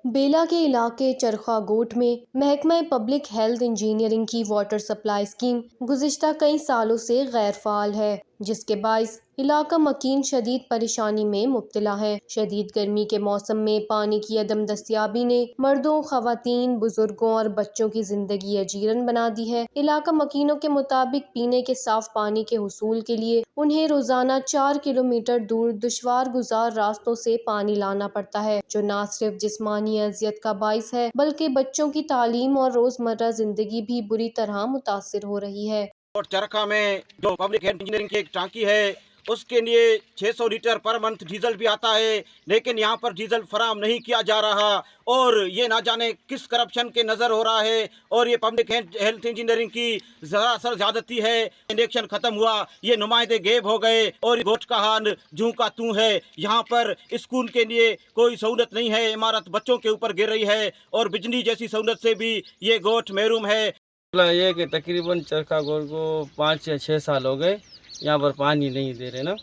بیلا کے علاقے چرخا گوٹ میں محکمہ پبلک ہیلتھ انجینئرنگ کی واٹر سپلائی اسکیم گزشتہ کئی سالوں سے غیر فعال ہے، جس کے باعث علاقہ مکین شدید پریشانی میں مبتلا ہے۔ شدید گرمی کے موسم میں پانی کی عدم دستیابی نے مردوں، خواتین، بزرگوں اور بچوں کی زندگی اجیرن بنا دی ہے۔ علاقہ مکینوں کے مطابق پینے کے صاف پانی کے حصول کے لیے انہیں روزانہ 4 کلومیٹر دور دشوار گزار راستوں سے پانی لانا پڑتا ہے، جو نہ صرف جسمانی اذیت کا باعث ہے بلکہ بچوں کی تعلیم اور روزمرہ زندگی بھی بری طرح متاثر ہو رہی ہے۔ اور چرخا میں جو پبلک ہیلتھ انجینئرنگ کی ایک ٹانکی ہے، اس کے لیے 600 لیٹر پر منتھ ڈیزل بھی آتا ہے، لیکن یہاں پر ڈیزل فراہم نہیں کیا جا رہا، اور یہ نہ جانے کس کرپشن کے نظر ہو رہا ہے، اور یہ پبلک ہیلتھ انجینئرنگ کی سراسر زیادتی ہے۔ الیکشن ختم ہوا، یہ نمائندے غائب ہو گئے اور گوٹ کا حال جوں کا توں ہے۔ یہاں پر اسکول کے لیے کوئی سہولت نہیں ہے، عمارت بچوں کے اوپر گر رہی ہے، اور بجلی جیسی سہولت سے بھی یہ گوٹ محروم ہے۔ یہ کہ تقریباً چرخا گوٹ کو 5 یا 6 سال ہو گئے یہاں پر پانی نہیں دے رہے نا۔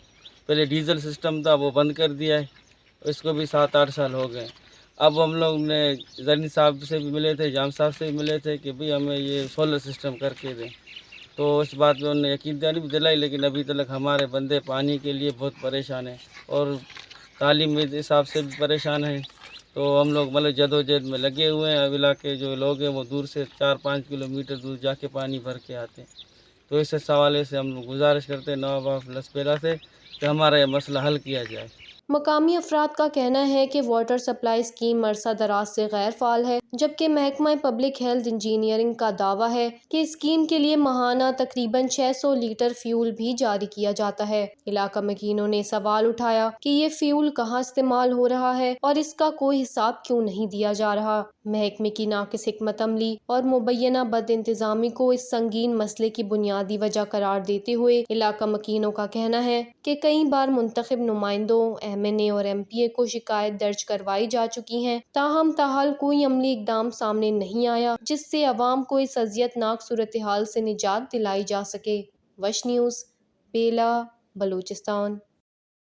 پہلے ڈیزل سسٹم تھا، وہ بند کر دیا ہے، اس کو بھی 7-8 سال ہو گئے۔ اب ہم لوگ نے زرعی صاحب سے بھی ملے تھے، جام صاحب سے بھی ملے تھے کہ بھئی ہمیں یہ سولر سسٹم کر کے دیں، تو اس بات میں انہوں نے یقین دہانی بھی دلائی، لیکن ابھی تک ہمارے بندے پانی کے لیے بہت پریشان ہیں، اور تعلیم کے حساب سے بھی پریشان ہیں۔ تو ہم لوگ جدوجہد میں لگے ہوئے ہیں۔ اب علاقے جو لوگ ہیں وہ دور سے 4-5 کلومیٹر دور جا کے پانی بھر کے آتے ہیں، تو اس حوالے سے ہم گزارش کرتے ہیں نواب آف لسپیرا سے کہ ہمارا یہ مسئلہ حل کیا جائے۔ مقامی افراد کا کہنا ہے کہ واٹر سپلائی اسکیم عرصہ دراز سے غیر فعال ہے، جبکہ محکمہ پبلک ہیلتھ انجینئرنگ کا دعویٰ ہے کہ اسکیم کے لیے ماہانہ تقریباً 600 لیٹر فیول بھی جاری کیا جاتا ہے۔ علاقہ مکینوں نے سوال اٹھایا کہ یہ فیول کہاں استعمال ہو رہا ہے اور اس کا کوئی حساب کیوں نہیں دیا جا رہا۔ محکمے کی ناقص حکمت عملی اور مبینہ بد انتظامی کو اس سنگین مسئلے کی بنیادی وجہ قرار دیتے ہوئے علاقہ مکینوں کا کہنا ہے کہ کئی بار منتخب نمائندوں، MNA اور MPA کو شکایت درج کروائی جا چکی ہیں، تاہم تاحال کوئی عملی اقدام سامنے نہیں آیا جس سے عوام کو اس اذیت ناک صورتحال سے نجات دلائی جا سکے۔ وش نیوز، بیلا، بلوچستان۔